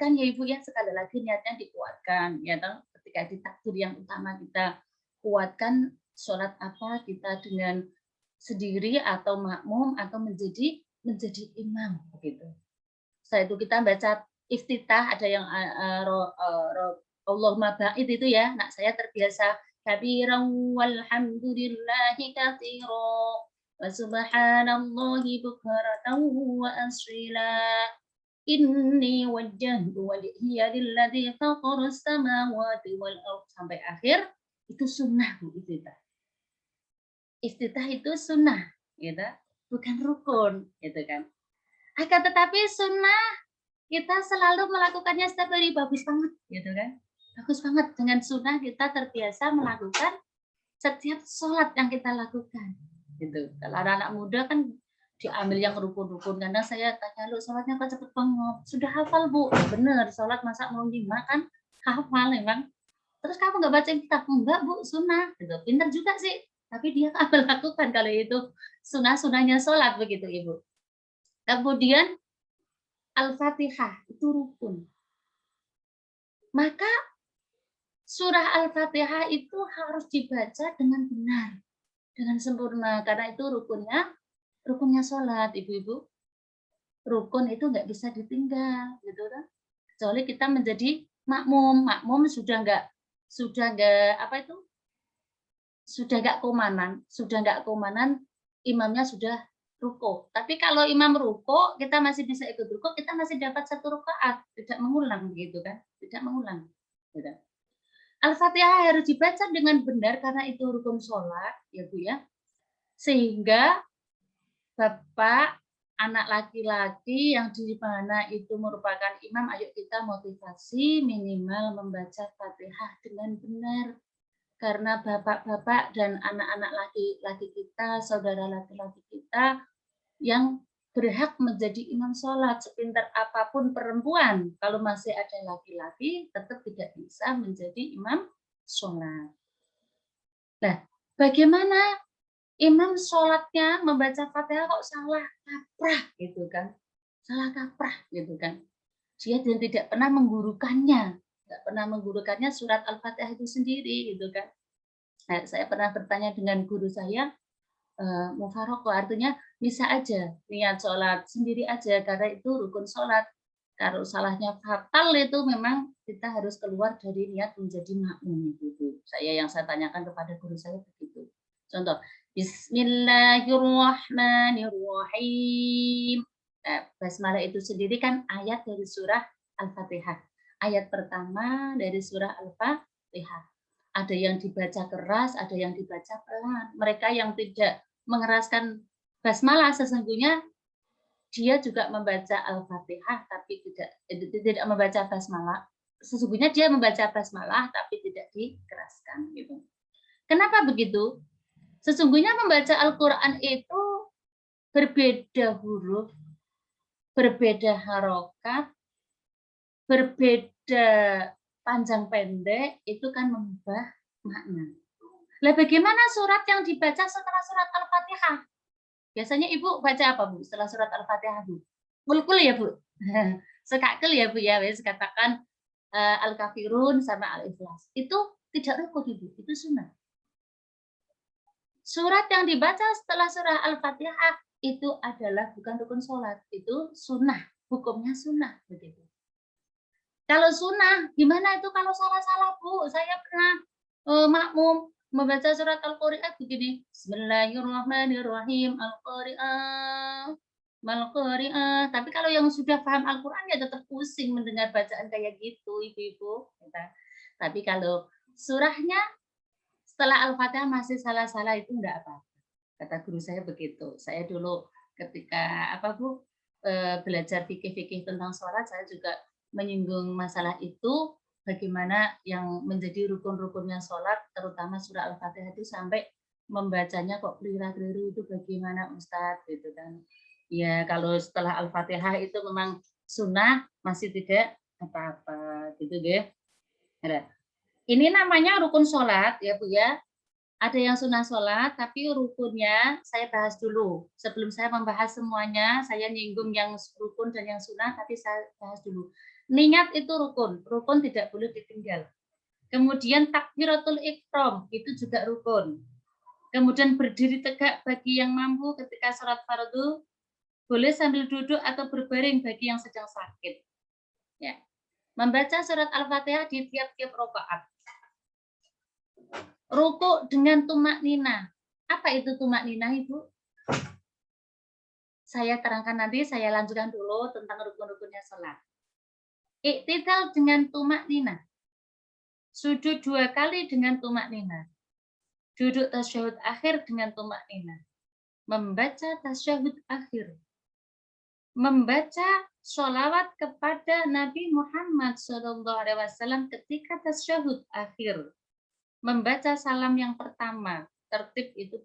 dikuatkan ya Ibu ya, sekali lagi niatnya dikuatkan ya toh. Ketika di takbir yang utama kita kuatkan sholat apa kita dengan sendiri atau makmum atau menjadi imam begitu. Setelah itu kita baca iftitah, ada yang Allahumma ba'id itu ya. Nah, saya terbiasa kabiran walhamdulillahi katsira wa subhanallahi bukratan wa asila. Inni wajjahtu wajhiya lilladzi fataras samawati wal ardh sampai akhir itu sunnah Bu iftitah. Iftitah itu sunnah gitu, bukan rukun gitu kan. Akan tetapi sunnah kita selalu melakukannya setiap hari bagus banget gitu kan. Bagus banget dengan sunnah kita terbiasa melakukan setiap sholat yang kita lakukan gitu. Kalau anak-anak muda kan diambil yang rukun-rukun karena saya tanya lu sholatnya kok cepet banget. Sudah hafal Bu? Bener, sholat masa mau 5 kan hafal memang. Terus kamu nggak baca kitab? Enggak Bu, sunnah. Gitu. Pinter juga sih. Tapi dia nggak melakukan kalau itu sunnah-sunnahnya sholat begitu Ibu. Kemudian Al-Fatihah itu rukun. Maka surah Al-Fatihah itu harus dibaca dengan benar, dengan sempurna karena itu rukunnya sholat, Ibu-ibu. Rukun itu nggak bisa ditinggal, gitu kan? Kecuali kita menjadi makmum. Makmum sudah nggak apa itu? Sudah nggak komanan, imamnya sudah ruko. Tapi kalau imam ruko, kita masih bisa ikut ruko, kita masih dapat 1 rakaat, tidak mengulang begitu kan? Tidak mengulang. Gitu. Al-Fatihah harus dibaca dengan benar karena itu rukun sholat, ya Bu ya. Sehingga Bapak, anak laki-laki yang di mana itu merupakan imam, ayo kita motivasi minimal membaca Fatihah dengan benar. Karena bapak-bapak dan anak-anak laki-laki kita, saudara laki-laki kita yang berhak menjadi imam sholat sepintar apapun perempuan, kalau masih ada laki-laki tetap tidak bisa menjadi imam sholat. Nah, bagaimana imam sholatnya membaca Fatihah kok salah kaprah gitu kan? Salah kaprah gitu kan? Dia tidak pernah menggurukannya, nggak pernah menggurukannya surat Al-Fatihah itu sendiri gitu kan? Nah, saya pernah bertanya dengan guru saya, mufarokoh artinya bisa aja niat sholat sendiri aja karena itu rukun sholat. Kalau salahnya fatal itu memang kita harus keluar dari niat menjadi makmum gitu. Yang saya tanyakan kepada guru saya begitu. Contoh, Bismillahirrahmanirrahim. Nah, basmalah itu sendiri kan ayat dari surah Al-Fatihah. Ayat pertama dari surah Al-Fatihah. Ada yang dibaca keras, ada yang dibaca pelan. Mereka yang tidak mengeraskan basmalah sesungguhnya dia juga membaca Al-Fatihah tapi tidak membaca basmalah. Sesungguhnya dia membaca basmalah tapi tidak dikeraskan gitu. Kenapa begitu? Sesungguhnya membaca Al-Qur'an itu berbeda huruf, berbeda harokat, berbeda panjang pendek itu kan mengubah makna. Lah bagaimana surat yang dibaca setelah surat Al-Fatihah? Biasanya Ibu baca apa Bu setelah surat Al-Fatihah Bu? Kulkul ya Bu? Sekakil ya Bu ya, wis katakan Al-Kafirun sama Al-Ikhlas. Itu tidak rukun Ibu, itu sunnah. Surat yang dibaca setelah surah Al-Fatihah itu adalah bukan rukun sholat, itu sunnah, hukumnya sunnah begitu. Kalau sunnah, gimana itu kalau salah-salah Bu? Saya pernah makmum membaca surat Al-Qari'ah begini, Bismillahirrahmanirrahim, Al-Qari'ah, Mal-Qari'ah. Tapi kalau yang sudah paham Al-Qur'an ya tetap pusing mendengar bacaan kayak gitu, Ibu-ibu. Tapi kalau surahnya setelah Al-Fatihah masih salah-salah itu enggak apa-apa. Kata guru saya begitu. Saya dulu ketika belajar fikih-fikih tentang sholat, saya juga menyinggung masalah itu, bagaimana yang menjadi rukun-rukunnya sholat, terutama surah Al-Fatihah itu sampai membacanya kok keliru-keliru itu bagaimana Ustadz gitu kan. Ya kalau setelah Al-Fatihah itu memang sunnah masih tidak apa-apa gitu deh. Ini namanya rukun sholat ya Bu ya. Ada yang sunnah sholat, tapi rukunnya saya bahas dulu. Sebelum saya membahas semuanya, saya nyinggung yang rukun dan yang sunnah, tapi saya bahas dulu. Niat itu rukun, rukun tidak boleh ditinggal. Kemudian takbiratul ihram itu juga rukun. Kemudian berdiri tegak bagi yang mampu ketika sholat fardu, boleh sambil duduk atau berbaring bagi yang sedang sakit. Ya. Membaca surat Al-Fatihah di tiap-tiap rakaat. Ruku dengan tumak nina. Apa itu tumak nina, Ibu? Saya terangkan nanti, saya lanjutkan dulu tentang rukun-rukunnya sholat. Iktidal dengan tumak nina. Sujud 2 kali dengan tumak nina. Duduk tasyahud akhir dengan tumak nina. Membaca tasyahud akhir. Membaca sholawat kepada Nabi Muhammad SAW ketika tasyahud akhir. Membaca salam yang pertama. Tertib itu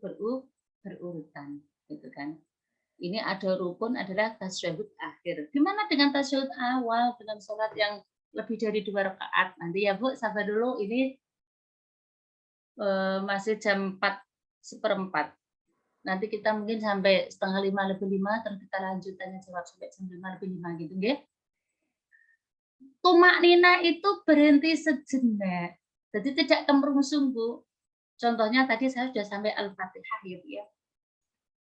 berurutan. Gitu kan. Ini ada rukun adalah tasyahud akhir. Gimana dengan tasyahud awal dengan sholat yang lebih dari 2 rakaat? Nanti ya Bu, sabar dulu. Ini masih jam 4:15. Nanti kita mungkin sampai 4:45 terus kita lanjut tanya jawab sampai jam 5:05 gitu ya. Tumak nina itu berhenti sejenak. Jadi tidak kemerungsung Bu. Contohnya tadi saya sudah sampai Al-Fatihah ya.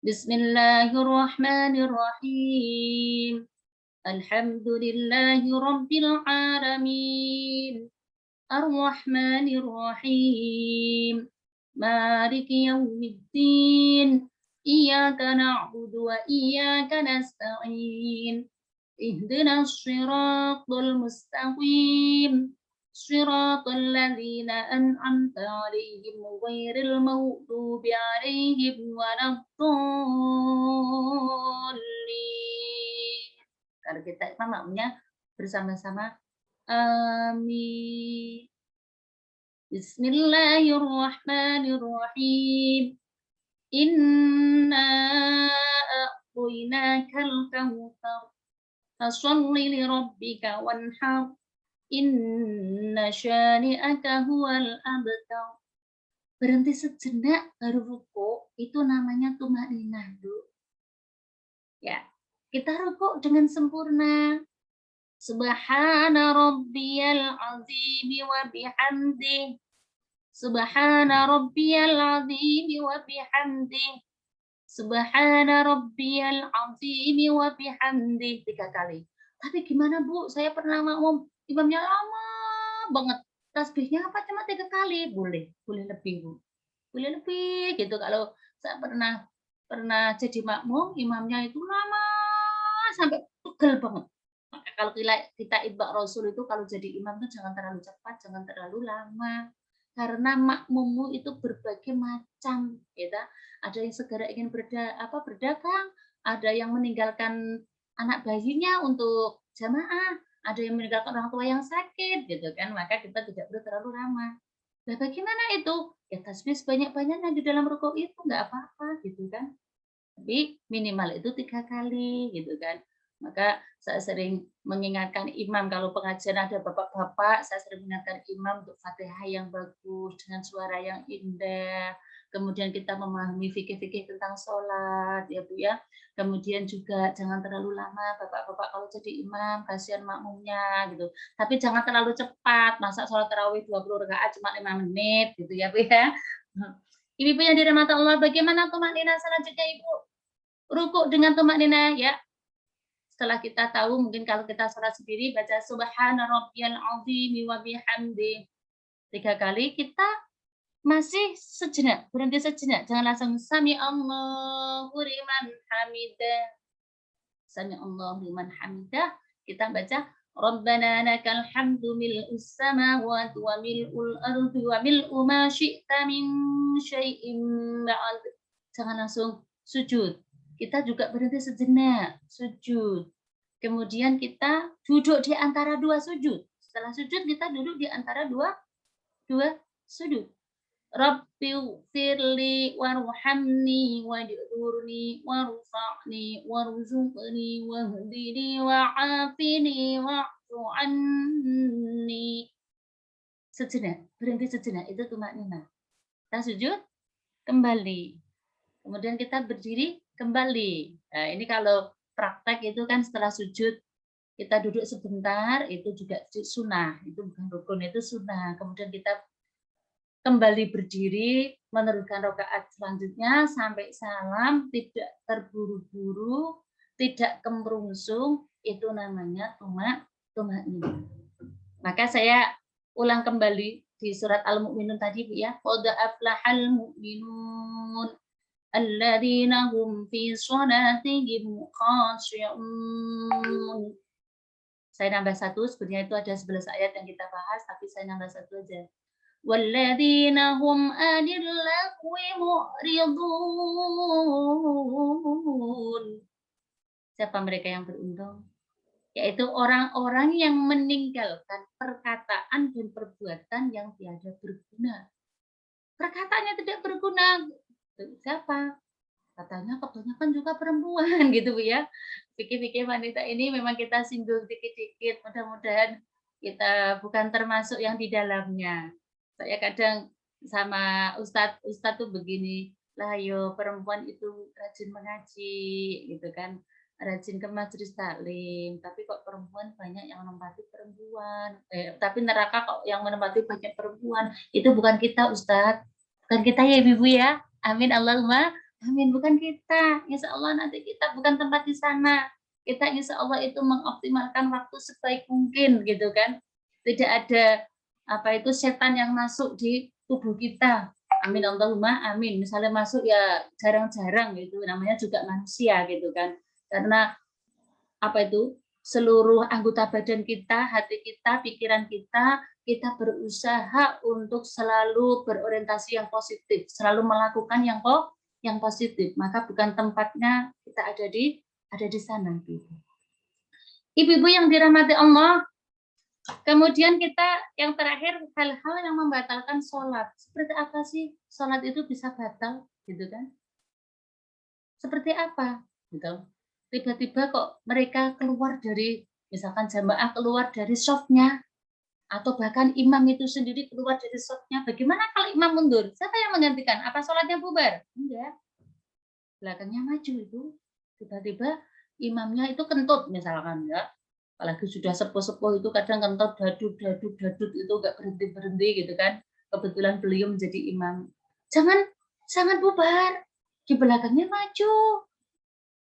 Bismillahirrahmanirrahim. Alhamdulillahi rabbil alamin. Ar-Rahmanir-Rahim. Maliki yaumiddin. Iyyaka na'budu wa iyyaka nasta'in. Ihdinas shiratal mustaqim. Shiratal ladzina an'amta 'alaihim ghairil maghdubi 'alaihim waladdallin. Kalau kita makmumnya bersama-sama. Amin. Bismillahirrahmanirrahim. Inna a'tainakal kautsar. Fasholli li rabbika wanhar. Inna syani'aka huwal abtar. Berhenti sejenak baru ruku, itu namanya tumaninah, Bu. Ya, kita ruku dengan sempurna. Subhana rabbiyal azim wa bihamdih. Subhana rabbiyal azim wa bihamdih. Subhana rabbiyal azim wa bihamdih 3 kali. Tapi gimana Bu? Saya pernah makmum, imamnya lama banget. Tasbihnya apa cuma 3 kali? Boleh lebih Bu. Boleh lebih gitu. Kalau saya pernah jadi makmum, imamnya itu lama sampai pegel banget. Kalau kita itba Rasul itu kalau jadi imam itu jangan terlalu cepat, jangan terlalu lama. Karena makmummu itu berbagai macam, gitu. Ada yang segera ingin berdagang, ada yang meninggalkan anak bayinya untuk jamaah, ada yang meninggalkan orang tua yang sakit, gitu kan. Maka kita tidak perlu terlalu lama. Nah, bagaimana itu? Ya tasbih sebanyak-banyaknya di dalam rukuk itu nggak apa-apa, gitu kan. Tapi minimal itu 3 kali, gitu kan. Maka saya sering mengingatkan imam kalau pengajian ada bapak-bapak, saya sering mengingatkan imam untuk Fatihah yang bagus dengan suara yang indah. Kemudian kita memahami fikih-fikih tentang sholat, ya Bu ya. Kemudian juga jangan terlalu lama bapak-bapak kalau jadi imam, kasihan makmumnya gitu. Tapi jangan terlalu cepat, masa sholat tarawih 20 rakaat cuma 5 menit gitu ya Bu ya. Ibu-ibu yang dirahmati Allah, bagaimana tumakninah selanjutnya Ibu? Ruku dengan tumakninah ya. Setelah kita tahu, mungkin kalau kita sholat sendiri baca subhana rabbiyal azim wa bihamdi 3 kali, kita masih sejenak, berhenti sejenak, jangan langsung sami Allahu liman hamidah. Sami Allahu liman hamidah, kita baca Rabbana lakal hamdu mil'us samawati wa mil'ul ardi wa mil'u ma syi'ta min syai'in ba'd. Jangan langsung sujud. Kita juga berhenti sejenak, sujud. Kemudian kita duduk di antara 2 sujud. Setelah sujud kita duduk di antara dua sujud. Rabbighfirli warhamni waj'urni warfa'ni warzuqni wahdini wa'afini wa'fu anni. Sejenak, berhenti sejenak, itu tumakninah. Kita sujud, kembali. Kemudian kita berdiri, kembali. Nah, ini kalau praktek itu kan setelah sujud kita duduk sebentar, itu juga sunnah, itu bukan rukun, itu sunnah. Kemudian kita kembali berdiri, meneruskan rakaat selanjutnya sampai salam, tidak terburu-buru, tidak kemerungsung, itu namanya tumak Maka saya ulang kembali di surat Al-Mu'minun tadi Bu ya. Qad aflahal mu'minun alladzina hum fi shalatihim khashi'un. Saya nambah satu, sebenarnya itu ada 11 ayat yang kita bahas, tapi saya nambah satu aja. Walladzina hum 'anil lagwi mu'ridun. Siapa mereka yang beruntung? Yaitu orang-orang yang meninggalkan perkataan dan perbuatan yang tiada berguna. Perkataannya tidak berguna. Siapa? Katanya kebanyakan juga perempuan gitu Bu ya. Fikih-fikih wanita ini memang kita singgung dikit-dikit, mudah-mudahan kita bukan termasuk yang di dalamnya. Saya kadang sama ustadz tuh begini, lah yo perempuan itu rajin mengaji gitu kan, rajin ke majelis taklim, tapi kok perempuan banyak yang menempati perempuan, tapi neraka kok yang menempati banyak perempuan, itu bukan kita ustadz, bukan kita ya ibu ya, amin Allahumma amin, bukan kita. Insya Allah nanti kita bukan tempat di sana. Kita insya Allah itu mengoptimalkan waktu sebaik mungkin gitu kan. Tidak ada apa itu setan yang masuk di tubuh kita. Amin Allahumma amin. Misalnya masuk ya jarang-jarang gitu, namanya juga manusia gitu kan. Karena apa itu seluruh anggota badan kita, hati kita, pikiran kita berusaha untuk selalu berorientasi yang positif, selalu melakukan yang positif. Maka bukan tempatnya kita ada di sana gitu. Ibu-ibu yang dirahmati Allah, kemudian kita yang terakhir hal-hal yang membatalkan sholat. Seperti apa sih sholat itu bisa batal gitu kan? Seperti apa gitu? Tiba-tiba kok mereka keluar dari, misalkan jamaah keluar dari shofnya, atau bahkan imam itu sendiri keluar dari shofnya. Bagaimana kalau imam mundur? Siapa yang menggantikan? Apa sholatnya bubar? Enggak. Belakangnya maju itu. Tiba-tiba imamnya itu kentut misalkan ya. Apalagi sudah sepuh-sepuh itu kadang kentut dadut itu enggak berhenti-berhenti gitu kan. Kebetulan beliau menjadi imam. Jangan bubar. Di belakangnya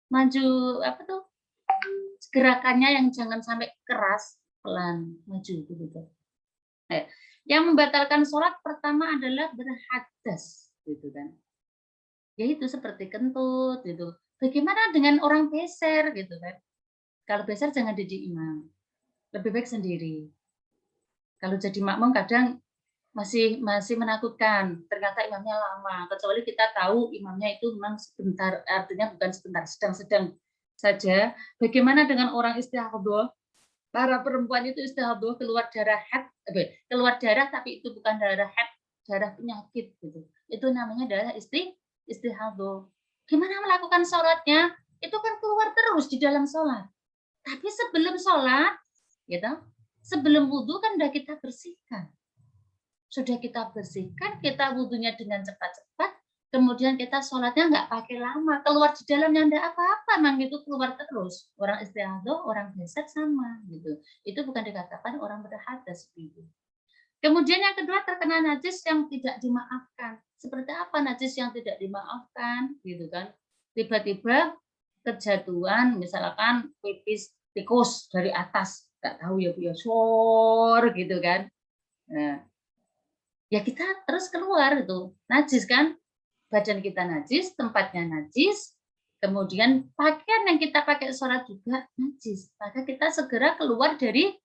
maju apa tuh gerakannya yang jangan sampai keras, pelan maju gitu. Yang membatalkan sholat pertama adalah berhadas gitu kan, yaitu seperti kentut gitu. Bagaimana dengan orang beser gitu kan? Kalau beser jangan jadi imam, lebih baik sendiri. Kalau jadi makmum kadang masih menakutkan, ternyata imamnya lama, kecuali kita tahu imamnya itu memang sebentar, artinya bukan sebentar, sedang-sedang saja. Bagaimana dengan orang istihadhah? Para perempuan itu istihadhah keluar darah tapi itu bukan darah haid, darah penyakit gitu. Itu namanya darah istihadhah. Gimana melakukan sholatnya? Itu kan keluar terus di dalam sholat. Tapi sebelum sholat, gitu, sebelum wudhu kan sudah kita bersihkan. Sudah kita bersihkan, kita wudhunya dengan cepat-cepat, kemudian kita sholatnya nggak pakai lama, keluar di dalamnya enggak apa-apa, memang itu keluar terus. Orang istihadhah, orang beset sama gitu. Itu bukan dikatakan orang berhadas gitu. Kemudian yang kedua terkena najis yang tidak dimaafkan. Seperti apa najis yang tidak dimaafkan gitu kan? Tiba-tiba kejatuhan misalkan pipis tikus dari atas, nggak tahu ya Bu ya, gitu kan. Nah, ya kita terus keluar itu najis kan, badan kita najis, tempatnya najis, kemudian pakaian yang kita pakai sholat juga najis, maka kita segera keluar dari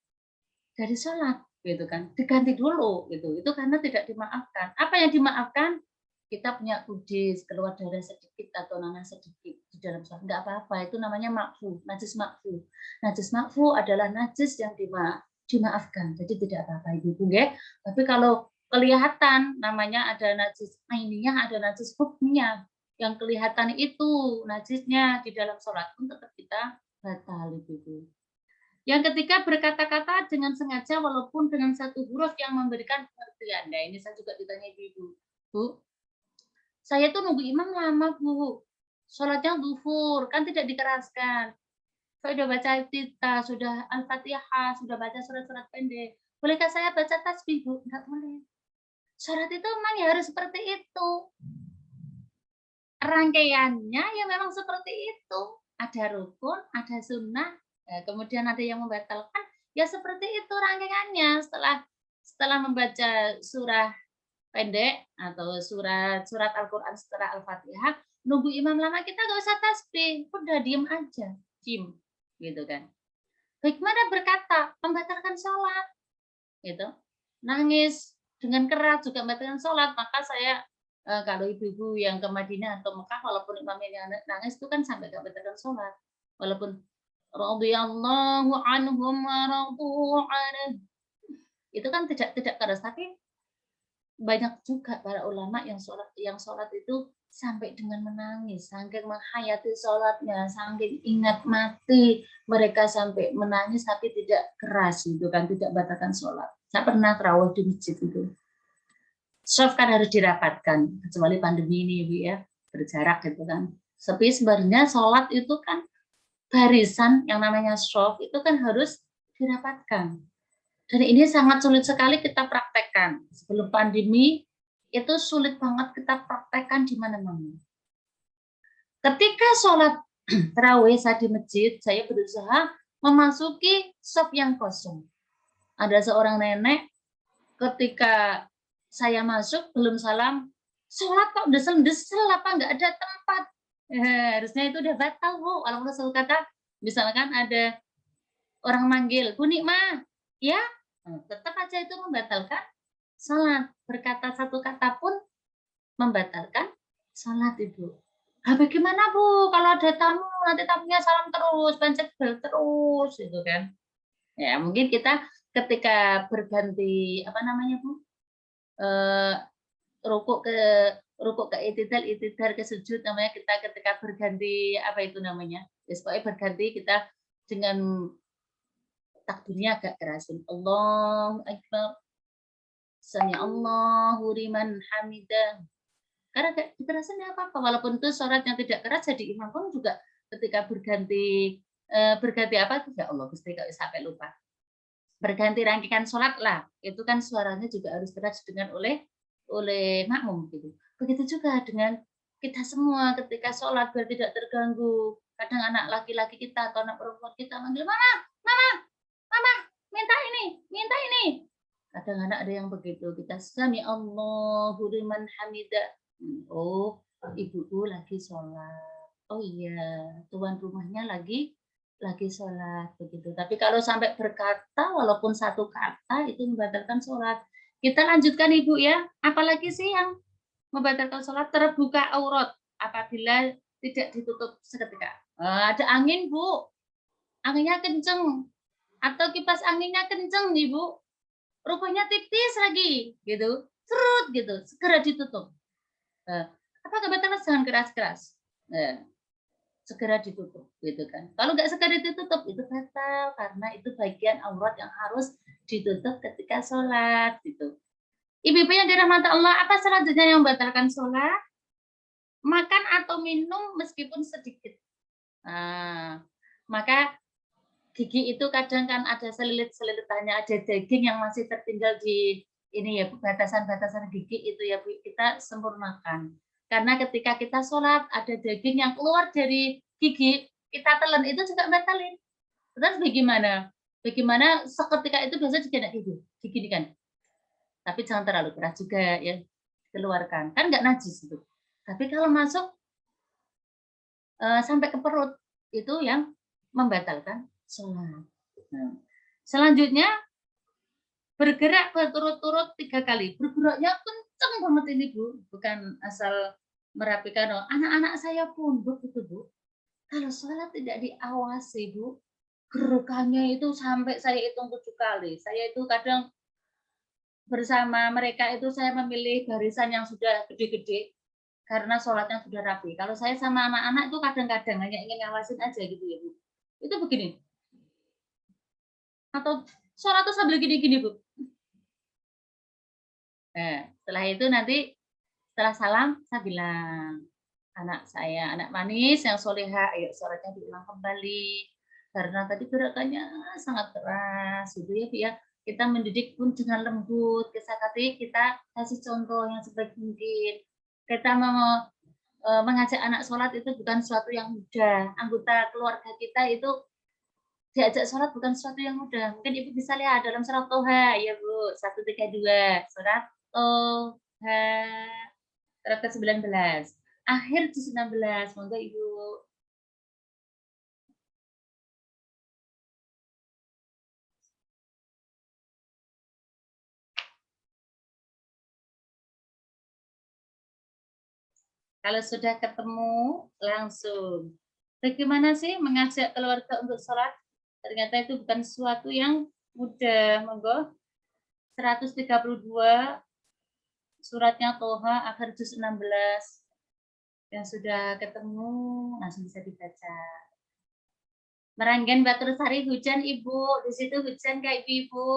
sholat gitu kan, diganti dulu gitu, itu karena tidak dimaafkan. Apa yang dimaafkan? Kita punya kudis, keluar darah sedikit atau nanah sedikit di dalam sholat, nggak apa-apa, itu namanya makfu, najis makfu. Najis makfu adalah najis yang dimaafkan, jadi tidak apa-apa ibu ya. Tapi kalau kelihatan namanya ada najis ainiyah, ada najis hukmiyah. Yang kelihatan itu najisnya di dalam sholat pun tetap kita batal itu. Yang ketiga berkata-kata dengan sengaja walaupun dengan satu huruf yang memberikan pengertian. Nah ini saya juga ditanya ibu, Bu, saya tuh nunggu imam lama Bu, sholatnya zuhur kan tidak dikeraskan. sudah baca Iftitah, sudah Al-Fatihah, sudah baca surat-surat pendek. Bolehkah saya baca tasbih, Bu? Enggak boleh. Sholat itu memang ya harus seperti itu. Rangkaiannya ya memang seperti itu. Ada rukun, ada sunnah, kemudian ada yang membatalkan, ya seperti itu rangkaiannya. Setelah membaca surah pendek atau surat Al-Quran setelah Al-Fatihah, nunggu imam lama kita nggak usah tasbih, udah diem aja, diem, gitu kan. Bagaimana berkata, membatalkan sholat, gitu. Nangis dengan keras juga membatalkan sholat, maka saya kalau ibu-ibu yang ke Madinah atau Mekah, walaupun imamnya nangis itu kan sampai nggak membatalkan sholat, walaupun radhiyallahu anhum wa radu anhu, itu kan tidak keras, tapi banyak juga para ulama yang sholat itu sampai dengan menangis, saking menghayati sholatnya, saking ingat mati, mereka sampai menangis tapi tidak keras gitu kan, tidak batalkan sholat. Saya pernah tarawih di masjid itu. Soft kan harus dirapatkan, kecuali pandemi ini Bu ya, berjarak gitu kan. Tapi sebenarnya sholat itu kan barisan yang namanya soft itu kan harus dirapatkan. Dan ini sangat sulit sekali kita praktekkan. Sebelum pandemi, itu sulit banget kita praktekkan di mana-mana. Ketika sholat tarawih saya di masjid, saya berusaha memasuki shop yang kosong. Ada seorang nenek, ketika saya masuk, belum salam, sholat kok desel-desel, apa nggak ada tempat. Harusnya itu udah batal, Bu. Kalau Rasul kata, misalkan ada orang manggil, Bu Nikmah, ya, tetap aja itu membatalkan sholat. Berkata satu kata pun membatalkan sholat Ibu. Nah, bagaimana Bu kalau ada tamu, nanti tamunya salam terus, pencet bel terus, gitu kan. Ya mungkin kita ketika berganti, apa namanya Bu, rukuk ke itidal ke sujud, namanya kita ketika berganti, apa itu namanya, ya, pokoknya berganti kita dengan takbirnya agak kerasin. Allahu Akbar. Sami Allahu liman hamidah. Karena kekerasan ya apa-apa, walaupun itu sholat yang tidak keras, jadi imam pun juga ketika berganti apa, ya Allah Gusti kok sampai lupa. Berganti rangkaian sholat lah, itu kan suaranya juga harus keras dengan oleh makmum gitu. Begitu juga dengan kita semua ketika sholat biar tidak terganggu. Kadang anak laki-laki kita atau anak perempuan kita manggil, mama, mama, mama, minta ini. Kadang anak ada yang begitu, kita sami Allahu liman hamidah. Oh, ibuku lagi sholat. Oh iya, tuan rumahnya lagi sholat begitu. Tapi kalau sampai berkata, walaupun satu kata itu membatalkan sholat. Kita lanjutkan Ibu ya. Apalagi sih yang membatalkan sholat? Terbuka aurat apabila tidak ditutup seketika. Ada angin Bu, anginnya kenceng, atau kipas anginnya kenceng Ibu, rupanya tipis lagi, gitu, serut gitu, segera ditutup. Apakah batalkan? Jangan keras-keras. Segera ditutup, gitu kan. Kalau nggak segera ditutup, itu batal, karena itu bagian aurat yang harus ditutup ketika sholat, gitu. Ibu-ibu yang dirahmati Allah, apa selanjutnya yang membatalkan sholat? Makan atau minum meskipun sedikit. Maka gigi itu kadang kan ada selilit-selilitannya, ada daging yang masih tertinggal di ini ya, batasan-batasan gigi itu ya Bu, kita sempurnakan. Karena ketika kita sholat, ada daging yang keluar dari gigi, kita telan, itu juga batalin. Terus bagaimana? Bagaimana seketika itu biasanya digendek gigi, diginikan. Tapi jangan terlalu keras juga ya, keluarkan. Kan nggak najis itu. Tapi kalau masuk sampai ke perut, itu yang membatalkan sholat. Nah, selanjutnya bergerak berturut-turut 3 kali. Bergeraknya kenceng banget ini Bu, bukan asal merapikan. Anak-anak saya pun begitu Bu. Kalau sholat tidak diawasi Bu, gerakannya itu sampai saya hitung 7 kali. Saya itu kadang bersama mereka itu saya memilih barisan yang sudah gede-gede karena sholatnya sudah rapi. Kalau saya sama anak-anak itu kadang-kadang hanya ingin ngawasin aja gitu ya Bu. Itu begini. Atau sholat tuh sambil gini-gini Bu. Nah, setelah itu nanti setelah salam saya bilang, anak saya, anak manis yang soleha, ayo sholatnya diulang kembali. karena tadi gerakannya sangat keras gitu ya Bu ya. Kita mendidik pun dengan lembut, tapi kita kasih contoh yang sebaik mungkin. Kita mau mengajak anak sholat itu bukan sesuatu yang mudah. Anggota keluarga kita itu diajak sholat bukan sesuatu yang mudah. Mungkin Ibu bisa lihat dalam surat Toha ya Bu, 132. Surat Toha, surat ke-19. Akhir juz 16. Monggo Ibu. Kalau sudah ketemu, langsung. Bagaimana sih mengajak keluarga untuk sholat? Ternyata itu bukan sesuatu yang mudah. Monggo. 132 suratnya Toha akhir juz 16. Yang sudah ketemu, langsung bisa dibaca. Meranggen Batur Sari hujan Ibu. Di situ hujan kayak Ibu.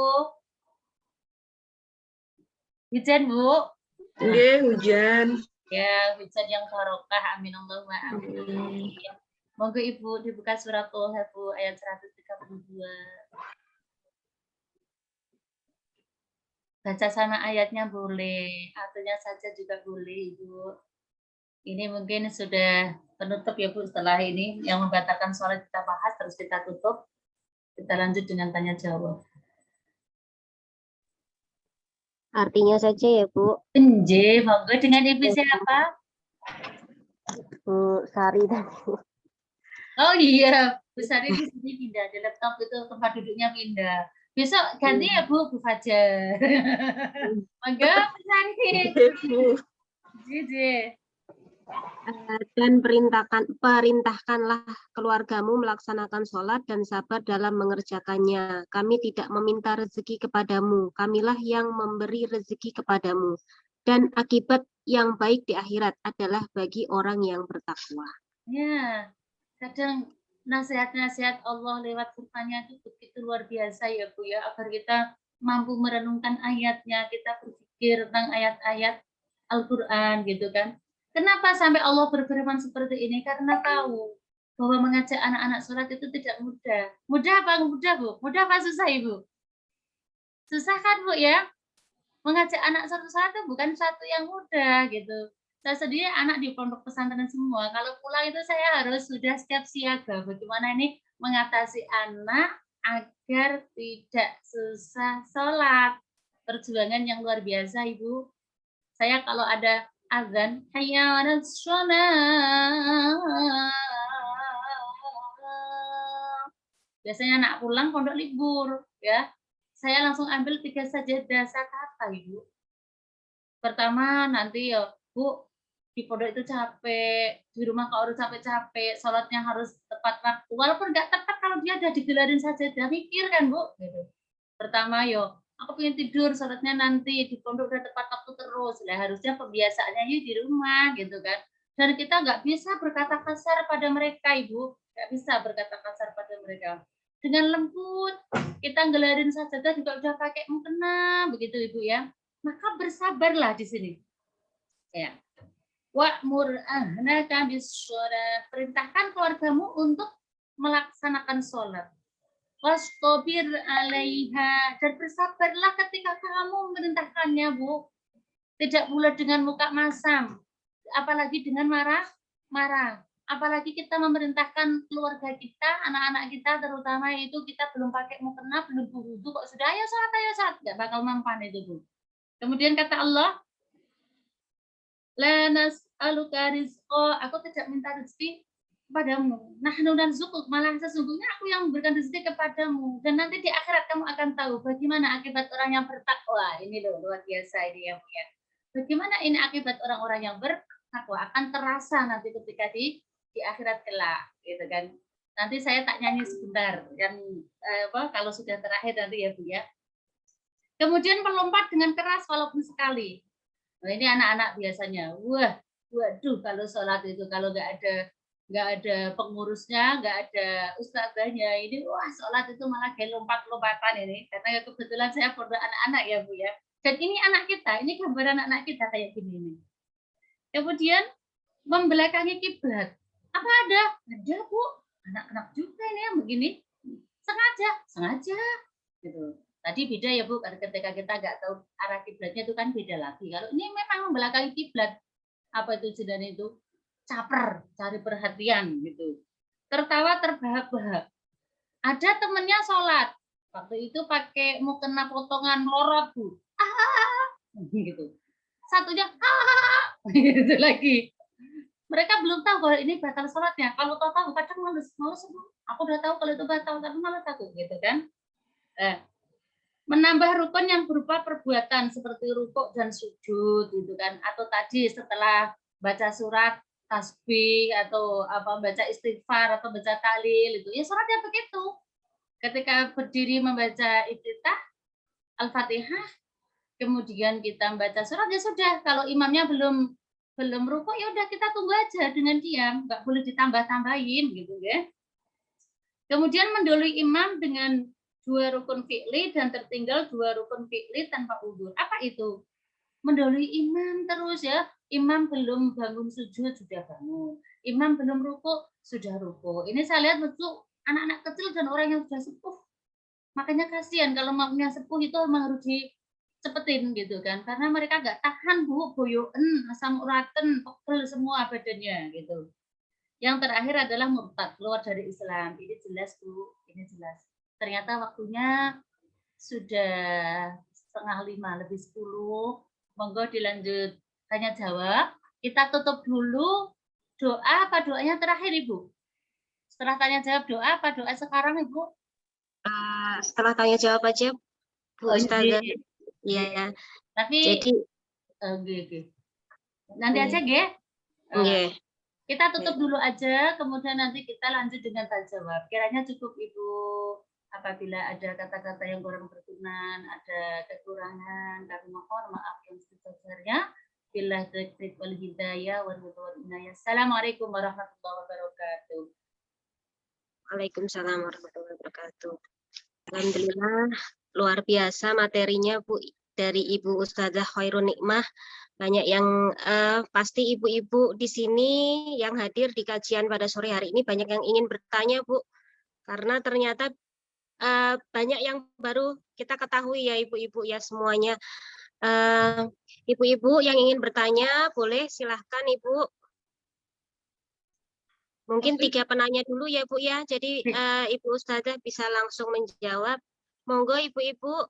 Hujan Bu. Nggih, hujan. Ya, hujan yang barokah. Amin Allahumma amin. Monggo Ibu dibuka surat Toha Bu ayat 132. Baca sama ayatnya boleh, artinya saja juga boleh Ibu. Ini mungkin sudah penutup ya Bu, setelah ini yang membatalkan sholat kita bahas, terus kita tutup. Kita lanjut dengan tanya jawab. Artinya saja ya Bu. Nggih, monggo dengan Ibu siapa? Bu Sari tadi. Oh iya, Bu Sari di sini pindah, di laptop itu tempat duduknya pindah. Besok ganti ya Bu, Bu Fajar. Monggo Bu Sari. Jiji. Dan perintahkanlah keluargamu melaksanakan sholat dan sabar dalam mengerjakannya. Kami tidak meminta rezeki kepadamu, kamilah yang memberi rezeki kepadamu. Dan akibat yang baik di akhirat adalah bagi orang yang bertakwa. Ya, kadang nasihat-nasihat Allah lewat firman-Nya itu begitu luar biasa ya Bu ya, agar kita mampu merenungkan ayatnya, kita berpikir tentang ayat-ayat Al-Quran gitu kan. Kenapa sampai Allah berfirman seperti ini? Karena tahu bahwa mengajak anak-anak sholat itu tidak mudah. Mudah apa mudah Bu? Mudah apa susah Ibu? Susah kan Bu ya? Mengajak anak sholat itu bukan satu yang mudah gitu. Saya sendiri anak di pondok pesantren semua. Kalau pulang itu saya harus sudah siap siaga. Bagaimana ini mengatasi anak agar tidak susah sholat. Perjuangan yang luar biasa Ibu. Saya kalau ada azan, hayya 'alas shalah. Biasanya anak pulang pondok libur, ya. Saya langsung ambil 3 sajadah, saya kata Ibu. Pertama nanti ya, Bu, di pondok itu capek, di rumah kalau udah capek-capek, sholatnya harus tepat waktu. Walaupun nggak tepat kalau dia udah digelarin sajadah, mikir kan Bu, gitu. Pertama yo, aku pengen tidur, sholatnya nanti di pondok udah tepat waktu terus. Lah harusnya pembiasaannya yuk di rumah gitu kan. Dan kita nggak bisa berkata kasar pada mereka, Ibu. Nggak bisa berkata kasar pada mereka. Dengan lembut, kita gelarin sajadah juga udah pakai mukena, begitu Ibu ya. Maka bersabarlah di sini. Ya. Wa'mur ahlaka bis-shalah. Perintahkan keluargamu untuk melaksanakan sholat. Wastabir 'alaiha, dan bersabarlah ketika kamu memerintahkannya, Bu. Tidak pula dengan muka masam, apalagi dengan marah. Apalagi kita memerintahkan keluarga kita, anak-anak kita terutama itu kita belum pakai mukena, belum berwudu kok sudah ayo salat, enggak bakal mempan itu, Bu. Kemudian kata Allah, la nas'aluka rizqa, aku tidak minta rezeki kepadamu. Nahnu narzuquk, malah sesungguhnya aku yang memberikan rezeki kepadamu. Dan nanti di akhirat kamu akan tahu bagaimana akibat orang yang bertakwa. Ini loh luar biasa ini ya, Bu ya. Bagaimana ini akibat orang-orang yang bertakwa akan terasa nanti ketika di akhirat kelak, gitu kan. Nanti saya tak nyanyi sebentar yang kalau sudah terakhir nanti ya, Bu ya. Kemudian melompat dengan keras walaupun sekali. Nah, ini anak-anak biasanya. Waduh, kalau sholat itu kalau nggak ada pengurusnya, nggak ada ustazahnya, ini wah sholat itu malah kayak lompat-lompatan ini. Karena kebetulan saya pondok anak-anak ya Bu ya. Dan ini anak kita, ini gambaran anak kita kayak gini nih. Kemudian membelakangi kiblat. Apa ada? Ada Bu. Anak-anak juga ini yang begini. sengaja gitu. Tadi beda ya Bu, karena ketika kita nggak tahu arah kiblatnya itu kan beda lagi. Kalau ini memang membelakangi kiblat, apa itu jenis itu? Caper, cari perhatian gitu. Tertawa terbahak-bahak. Ada temennya sholat, waktu itu pakai mau kena potongan lorot Bu. Gitu. Satunya gitu lagi. Mereka belum tahu kalau ini batal sholatnya. Kalau tahu kadang males. Aku udah tahu kalau itu batal, tapi malah takut gitu kan. Menambah rukun yang berupa perbuatan seperti rukuk dan sujud gitu kan, atau tadi setelah baca surat tasbih atau apa baca istighfar atau baca tahlil itu ya suratnya begitu. Ketika berdiri membaca iftitah Al-Fatihah, kemudian kita membaca surat ya sudah. Kalau imamnya belum rukuk ya udah kita tunggu aja dengan diam, nggak boleh ditambah-tambahin gitu ya. Kemudian mendahului imam dengan 2 rukun fi'li dan tertinggal 2 rukun fi'li tanpa udzur. Apa itu? Mendahului imam terus ya. Imam belum bangun sujud sudah bangun. Imam belum rukuk sudah rukuk. Ini saya lihat betul anak-anak kecil dan orang yang sudah sepuh. Makanya kasihan kalau maknya sepuh itu memang harus dicepetin gitu kan. Karena mereka nggak tahan Bu, boyoken, asam uraten, pegel semua badannya gitu. Yang terakhir adalah murtad, keluar dari Islam. Ini jelas Bu, ini jelas. Ternyata waktunya sudah 4:30 lebih 10. Monggo dilanjut tanya jawab. Kita tutup dulu. Doa apa doanya terakhir Ibu? Setelah tanya jawab doa apa doa sekarang Ibu? Setelah tanya jawab aja Bu Ustazah. Iya. Tapi jadi nanti aja nggih. nggih. Kita tutup dulu aja, kemudian nanti kita lanjut dengan tanya jawab. Kiranya cukup Ibu. Apabila ada kata-kata yang kurang berkenan, ada kekurangan, kami mohon maaf yang sebesar-besarnya. Billah taufiq wal hidayah wal inayah. Assalamualaikum warahmatullahi wabarakatuh. Waalaikumsalam warahmatullahi wabarakatuh. Alhamdulillah luar biasa materinya Bu dari Ibu Ustazah Khairun Nikmah. Banyak yang pasti ibu-ibu di sini yang hadir di kajian pada sore hari ini banyak yang ingin bertanya Bu. Karena ternyata banyak yang baru kita ketahui ya ibu-ibu ya semuanya. Ibu-ibu yang ingin bertanya boleh silahkan Ibu. Mungkin 3 penanya dulu ya Bu ya. Jadi Ibu Ustazah bisa langsung menjawab. Monggo ibu-ibu.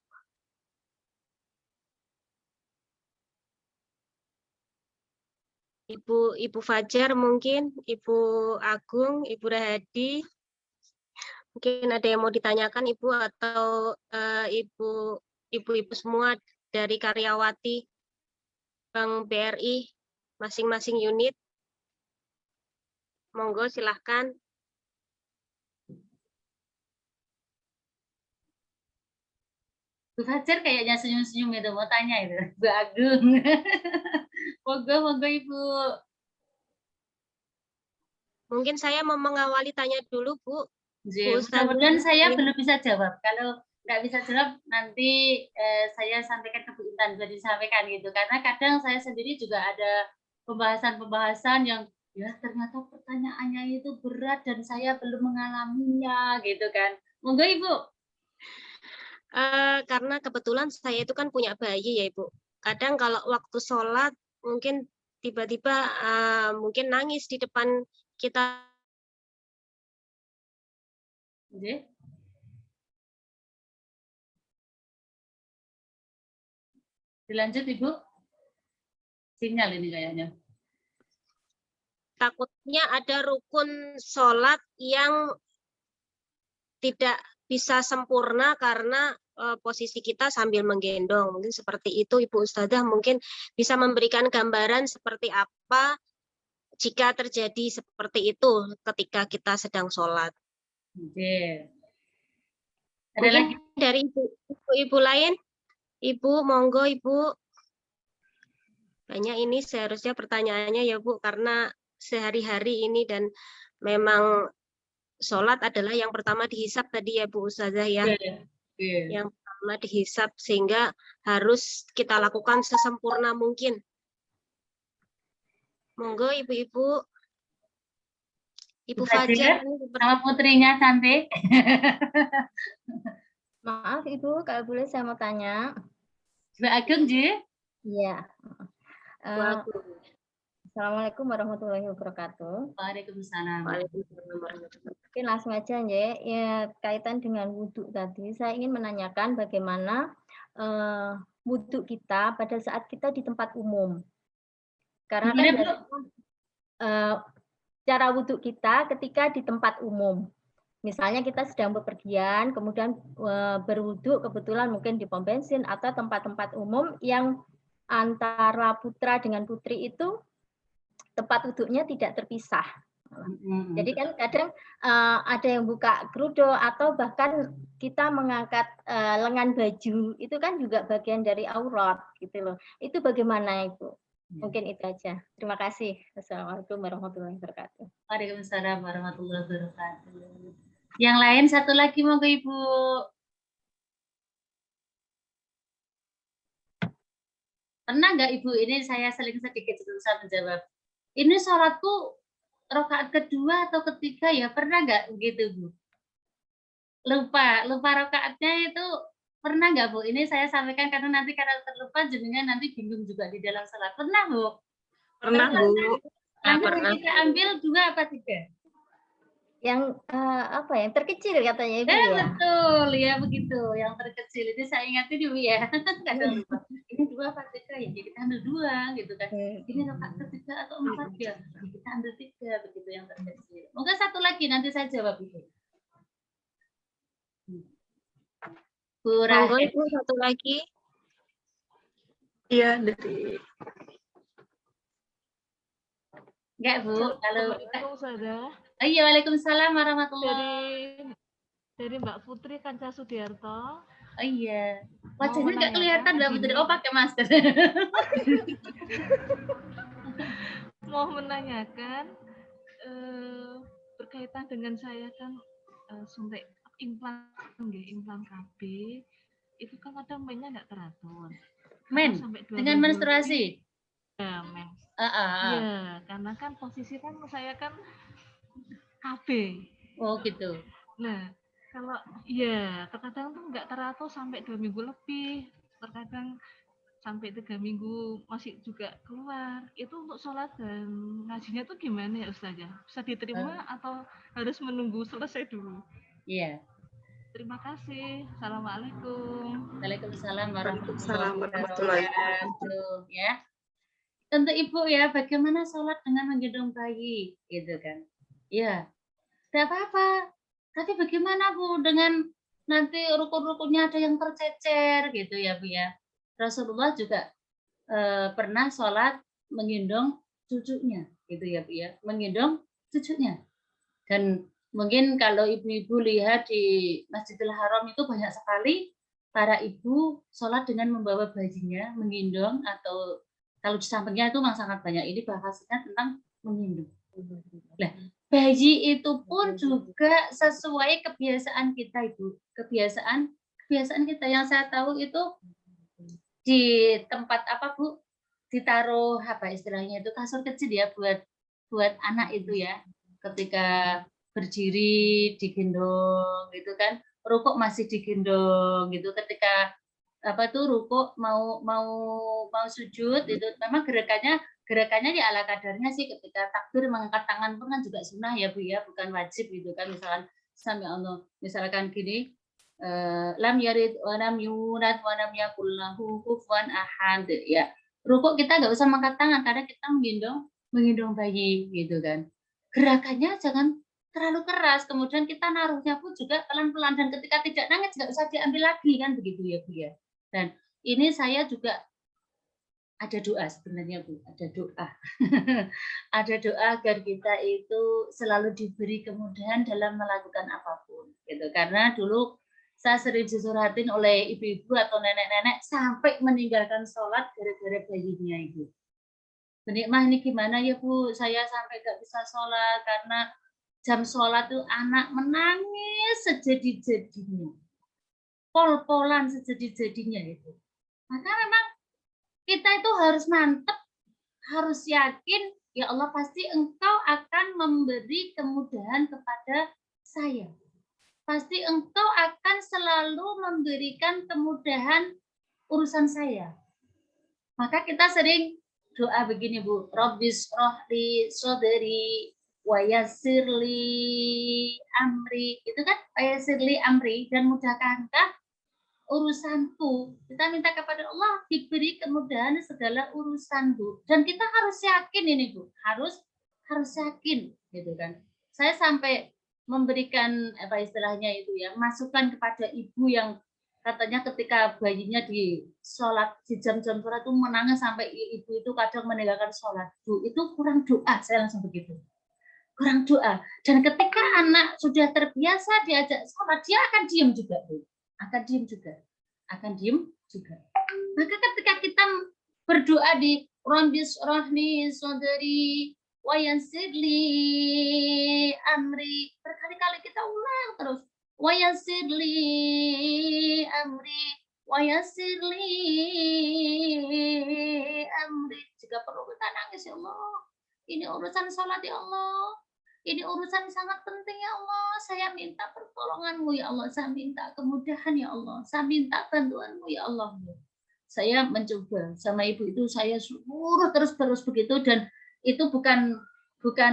Ibu Fajar mungkin, Ibu Agung, Ibu Rahadi. Mungkin ada yang mau ditanyakan Ibu atau ibu-ibu semua dari karyawati Bank BRI masing-masing unit. Monggo silahkan. Bu Fajar kayaknya senyum-senyum itu mau tanya itu, Bu Agung. Monggo Ibu. Mungkin saya mau mengawali tanya dulu Bu. Mudah-mudahan saya belum bisa jawab. Kalau nggak bisa jawab nanti saya sampaikan ke Bu Intan, bisa disampaikan gitu. Karena kadang saya sendiri juga ada pembahasan-pembahasan yang ya ternyata pertanyaannya itu berat dan saya belum mengalaminya gitu kan. Monggo Ibu. Karena kebetulan saya itu kan punya bayi ya Ibu. Kadang kalau waktu sholat mungkin tiba-tiba mungkin nangis di depan kita. Dilanjut Ibu. Sinyal ini kayaknya. Takutnya ada rukun sholat yang tidak bisa sempurna karena posisi kita sambil menggendong. Mungkin seperti itu Ibu Ustazah mungkin bisa memberikan gambaran seperti apa jika terjadi seperti itu ketika kita sedang sholat. Ada lagi dari ibu-ibu lain? Ibu, monggo Ibu. Banyak ini seharusnya pertanyaannya ya Bu, karena sehari-hari ini dan memang sholat adalah yang pertama dihisap tadi ya Bu Ustazah ya. Yang pertama dihisap sehingga harus kita lakukan sesempurna mungkin. Monggo ibu-ibu. Ibu Fajar, Fajar. sama putrinya cantik. Maaf Ibu, kalau boleh saya mau tanya. Mbak Ageng, Ji? Iya. Assalamualaikum warahmatullahi wabarakatuh. Waalaikumsalam. Oke, langsung aja ya, kaitan dengan wudhu tadi. Saya ingin menanyakan bagaimana wudhu kita pada saat kita di tempat umum. Karena kan cara wudhu kita ketika di tempat umum. Misalnya kita sedang bepergian, kemudian berwudhu kebetulan mungkin di pom bensin atau tempat-tempat umum yang antara putra dengan putri itu tempat wudhunya tidak terpisah. Jadi kan kadang ada yang buka gerudo atau bahkan kita mengangkat lengan baju, itu kan juga bagian dari aurat gitu loh. Itu bagaimana Ibu? Mungkin itu aja. Terima kasih. Assalamualaikum warahmatullahi wabarakatuh. Waalaikumsalam warahmatullahi wabarakatuh. Yang lain satu lagi mau ke Ibu. Pernah nggak Ibu, ini saya seling sedikit susah menjawab. Ini sholatku rakaat kedua atau ketiga ya, pernah nggak begitu Bu? Lupa rakaatnya itu pernah nggak Bu? Ini saya sampaikan karena nanti karena terlupa jadinya nanti bingung juga di dalam sholat. Pernah Bu? Pernah, Bu. Pernah. Kita ambil 2 apa 3? Yang apa ya, terkecil katanya Ibu ya? Betul, ya begitu. Yang terkecil itu saya ingatin Ibu ya. Kadang lupa. Ini 2 apa 3 ya? Jadi kita ambil 2 gitu kan. Ini rakaat ketiga atau 4 ya? Kita ambil 3 begitu yang terkecil. Mungkin satu lagi nanti saya jawab Ibu. Monggo Ibu, satu lagi. Iya, dari enggak Bu, kalau Ustazah. iya, waalaikumsalam warahmatullahi. Dari Mbak Putri Kanca Sudiarto. Oh iya. Wajahnya enggak kelihatan Mbak Putri. Oh, pakai masker. Mau menanyakan berkaitan dengan saya kan suntik implan KB itu kan kadang mainnya nggak teratur. Men, dengan menstruasi. Ya, men. Iya, karena kan posisi kan saya kan KB. Oh gitu. Nah, kalau ya terkadang tuh nggak teratur sampai 2 minggu lebih, terkadang sampai 3 minggu masih juga keluar. Itu untuk sholat dan ngajinya tuh gimana ya Ustazah? Bisa diterima atau harus menunggu selesai dulu? Iya. Terima kasih. Assalamualaikum. Waalaikumsalam warahmatullahi warahmatullahi wabarakatuh. Ya. Untuk Ibu ya, bagaimana sholat dengan menggendong bayi, gitu kan? Ya, tidak apa-apa. Tapi bagaimana Bu dengan nanti rukun-rukunnya ada yang tercecer, gitu ya Bu ya? Rasulullah juga pernah sholat menggendong cucunya, gitu ya Bu ya? Menggendong cucunya. Dan mungkin kalau ibu-ibu lihat di Masjidil Haram itu banyak sekali para ibu sholat dengan membawa bayinya, menggendong atau kalau di sampingnya itu memang sangat banyak. Ini bahasanya tentang menggendong. Nah, bayi itu pun juga sesuai kebiasaan kita Ibu. Kebiasaan kita yang saya tahu itu di tempat apa Bu? Ditaruh apa istilahnya itu kasur kecil ya buat anak itu ya. Ketika berdiri digendong gitu kan, rukuk masih digendong gitu, ketika apa tuh rukuk mau sujud itu memang gerakannya ya ala kadarnya sih, ketika takbir mengangkat tangan pun kan juga sunnah ya Bu ya, bukan wajib gitu kan. Misalkan sami Allah, misalkan gini, lam yarid wa lam yulad wa lam yakul lahu kufuwan ahad ya. Rukuk kita nggak usah mengangkat tangan karena kita menggendong bayi gitu kan. Gerakannya jangan terlalu keras, kemudian kita naruhnya pun juga pelan-pelan, dan ketika tidak nangis nggak usah diambil lagi kan begitu ya Bu ya. Dan ini saya juga ada doa sebenarnya Bu, ada doa. Ada doa agar kita itu selalu diberi kemudahan dalam melakukan apapun gitu. Karena dulu saya sering disurhatin oleh ibu-ibu atau nenek-nenek sampai meninggalkan sholat gara-gara bayinya Ibu. Benik mah ini gimana ya Bu, saya sampai nggak bisa sholat karena jam sholat tuh anak menangis sejadi-jadinya, pol-polan sejadi-jadinya itu. Maka memang kita itu harus mantep, harus yakin, ya Allah pasti Engkau akan memberi kemudahan kepada saya. Pasti Engkau akan selalu memberikan kemudahan urusan saya. Maka kita sering doa begini Bu, Rabbis rohli soderi wa yassirli amri, itu kan wa yassirli amri, dan mudahkankah urusanku. Kita minta kepada Allah diberi kemudahan segala urusan Bu, dan kita harus yakin ini Bu, harus yakin gitu kan. Saya sampai memberikan apa istilahnya itu ya, masukan kepada ibu yang katanya ketika bayinya di sholat, di jam-jam sholat itu menangis sampai ibu itu kadang meninggalkan sholat. Bu, itu kurang doa, saya langsung begitu. Kurang doa. Dan ketika anak sudah terbiasa diajak sholat, dia akan diam juga, Bu. Akan diam juga. Akan diam juga. Maka ketika kita berdoa di Rabbis rohni sodari wa yassirli amri, berkali-kali kita ulang terus. Wa yassirli amri, wa yassirli amri. Jika perlu kita nangis, ya Allah. Ini urusan sholat, ya Allah. Ini urusan sangat penting, ya Allah. Saya minta pertolongan-Mu, ya Allah. Saya minta kemudahan, ya Allah. Saya minta bantuan-Mu, ya Allah. Saya mencoba sama ibu itu, saya suruh terus begitu, dan itu bukan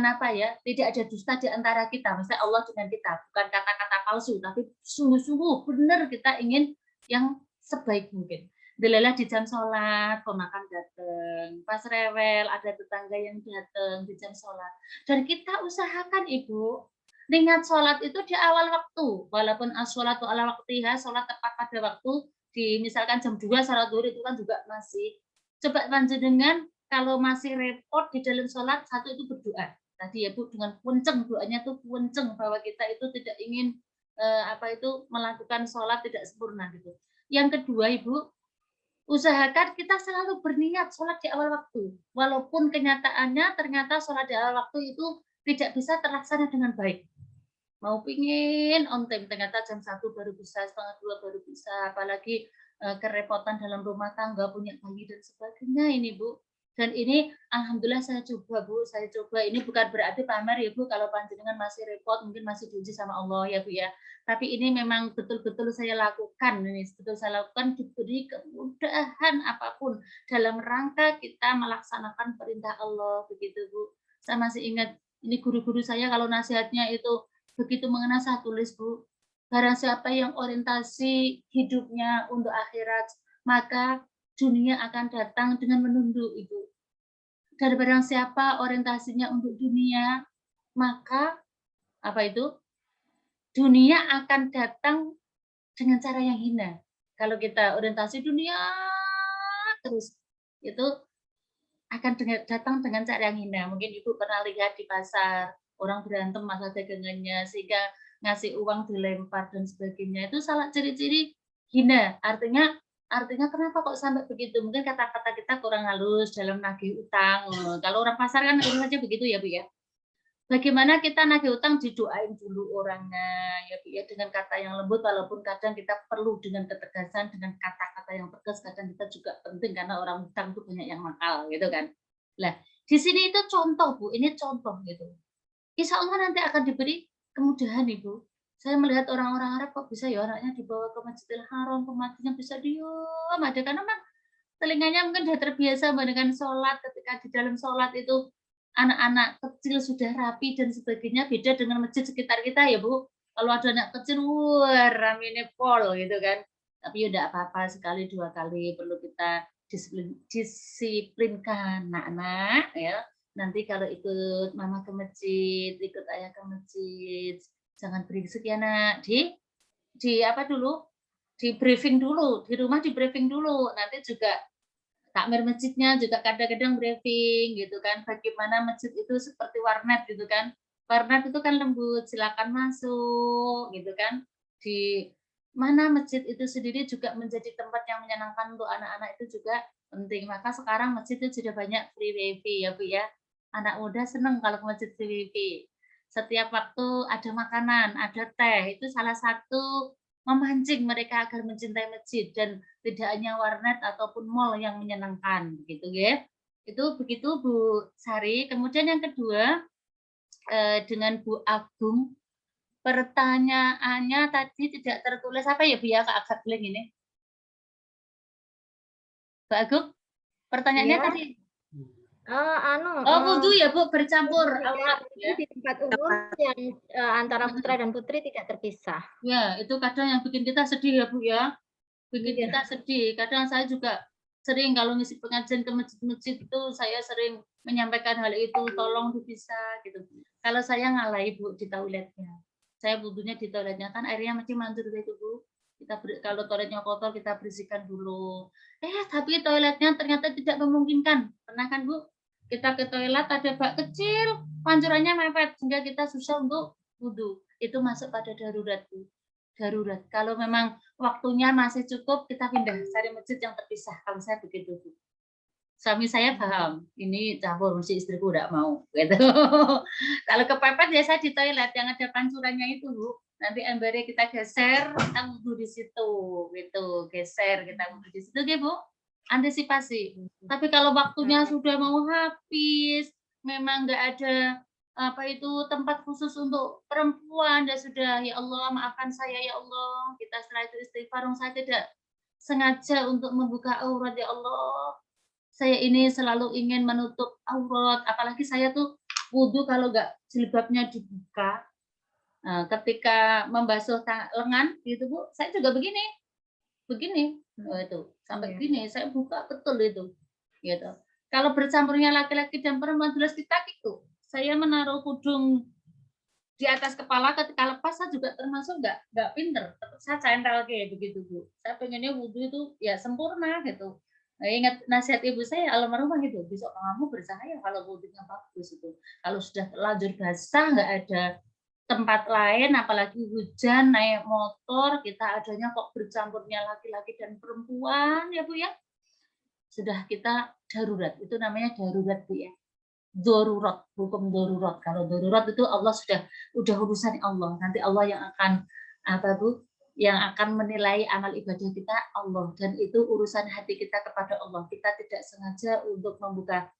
apa ya, tidak ada dusta di antara kita, maksudnya Allah dengan kita, bukan kata-kata palsu, tapi sungguh-sungguh benar kita ingin yang sebaik mungkin. Delalah di jam sholat, ponakan datang, pas rewel ada tetangga yang datang di jam sholat, dan kita usahakan Ibu, ingat sholat itu di awal waktu, walaupun as-sholatu ala waktiha, sholat tepat pada waktu, di misalkan jam 2 sholat zuhur itu kan juga masih. Coba panjenengan kalau masih repot di dalam sholat, satu itu berdoa. Tadi ya Bu, dengan kenceng, doanya tuh kenceng bahwa kita itu tidak ingin melakukan sholat tidak sempurna gitu. Yang kedua Ibu, usahakan kita selalu berniat sholat di awal waktu. Walaupun kenyataannya ternyata sholat di awal waktu itu tidak bisa terlaksana dengan baik. Mau pingin on time, ternyata jam 1 baru bisa, setengah 2 baru bisa, apalagi kerepotan dalam rumah tangga, punya bayi dan sebagainya ini Bu. Dan ini alhamdulillah saya coba Bu, saya coba. Ini bukan berarti pamer ya Bu, kalau panjenengan masih repot, mungkin masih diuji sama Allah ya Bu ya. Tapi ini memang betul-betul saya lakukan, ini betul saya lakukan, diberi kemudahan apapun dalam rangka kita melaksanakan perintah Allah, begitu Bu. Saya masih ingat, ini guru-guru saya kalau nasihatnya itu begitu mengena, saya tulis Bu, barang siapa yang orientasi hidupnya untuk akhirat, maka dunia akan datang dengan menunduk Ibu. Dan barang siapa orientasinya untuk dunia, maka dunia akan datang dengan cara yang hina. Kalau kita orientasi dunia terus, itu akan datang dengan cara yang hina. Mungkin Ibu pernah lihat di pasar, orang berantem masalah dagangannya, sehingga ngasih uang dilempar dan sebagainya. Itu salah ciri-ciri hina. Artinya kenapa kok sampai begitu? Mungkin kata-kata kita kurang halus dalam nagih utang. Kalau orang pasar kan aja begitu ya Bu ya. Bagaimana kita nagih utang, didoain dulu orangnya ya Bu ya, dengan kata yang lembut, walaupun kadang kita perlu dengan ketegasan, dengan kata-kata yang tegas, kadang kita juga penting karena orang utang itu banyak yang nakal gitu kan. Nah, di sini itu contoh Bu, ini contoh gitu. Insya Allah nanti akan diberi kemudahan Ibu. Saya melihat orang-orang Arab kok bisa ya anaknya dibawa ke Masjidil Haram, pematinya bisa diam aja, karena memang telinganya mungkin sudah terbiasa dengan sholat. Ketika di dalam sholat itu anak-anak kecil sudah rapi dan sebagainya, beda dengan masjid sekitar kita ya Bu. Kalau ada anak kecil, wah ramenya pol gitu kan. Tapi ya tidak apa-apa, sekali dua kali perlu kita disiplinkan anak-anak ya. Nanti kalau ikut mama ke masjid, ikut ayah ke masjid, jangan berisik ya nak. Di briefing dulu, di rumah di briefing dulu. Nanti juga takmir masjidnya juga kadang-kadang briefing gitu kan, bagaimana masjid itu seperti warnet gitu kan. Warnet itu kan lembut, silakan masuk gitu kan. Di mana masjid itu sendiri juga menjadi tempat yang menyenangkan untuk anak-anak itu juga penting. Maka sekarang masjid itu sudah banyak free wifi ya Bu ya. Anak muda senang kalau ke masjid free wifi. Setiap waktu ada makanan, ada teh, itu salah satu memancing mereka agar mencintai masjid dan tidak hanya warnet ataupun mall yang menyenangkan begitu ya. Itu begitu Bu Sari. Kemudian yang kedua, dengan Bu Agung, pertanyaannya tadi tidak tertulis apa ya Bu ya, agak blank ini. Bu Agung, pertanyaannya Iya. tadi. Wudhu ya Bu, bercampur aurat ya. Di tempat umum yang antara putra dan putri tidak terpisah. Ya, itu kadang yang bikin kita sedih ya Bu ya. Bikin kita sedih. Kadang saya juga sering kalau ngisi pengajian ke masjid-masjid itu saya sering menyampaikan hal itu, tolong dipisah gitu. Kalau saya ngalahi Bu di toiletnya. Saya wudhunya di toiletnya, kan airnya masih mancur gitu Bu. Kalau toiletnya kotor kita bersihkan dulu. Tapi toiletnya ternyata tidak memungkinkan. Pernah kan Bu? Kita ke toilet ada bak kecil, pancurannya mepet sehingga kita susah untuk wudhu. Itu masuk pada darurat Bu. Darurat. Kalau memang waktunya masih cukup, kita pindah cari masjid yang terpisah. Kalau saya begitu Bu. Suami saya paham, ini campur mesti istriku udah mau gitu. Kalau kepepet ya saya di toilet yang ada pancurannya itu Bu. Nanti embernya kita geser, kita wudhu di situ gitu. Geser kita wudhu di situ gitu Bu. Antisipasi. Tapi kalau waktunya sudah mau habis, memang nggak ada apa itu tempat khusus untuk perempuan, dan sudah ya Allah maafkan saya ya Allah, kita setelah itu istighfar, saya tidak sengaja untuk membuka aurat ya Allah, saya ini selalu ingin menutup aurat, apalagi saya tuh wudhu kalau nggak jilbabnya dibuka. Nah, ketika membasuh lengan gitu Bu, saya juga begini itu sampai begini saya buka betul itu gitu. Kalau bercampurnya laki-laki dan perempuan jelas kita gitu. Saya menaruh kudung di atas kepala, ketika lepas saya juga termasuk nggak pinter, tetap saya centel kayak begitu Bu. Saya pengennya wudhu itu ya sempurna gitu. Nah, ingat nasihat ibu saya almarhumah gitu, besok kamu bersahaya kalau wudhunya bagus itu. Kalau sudah terlanjur basah nggak ada tempat lain, apalagi hujan, naik motor, kita adanya kok bercampurnya laki-laki dan perempuan ya Bu ya. Sudah kita darurat, itu namanya darurat Bu ya. Darurat, hukum darurat. Kalau darurat itu Allah udah urusan Allah. Nanti Allah yang akan apa Bu? Yang akan menilai amal ibadah kita Allah, dan itu urusan hati kita kepada Allah. Kita tidak sengaja untuk membuka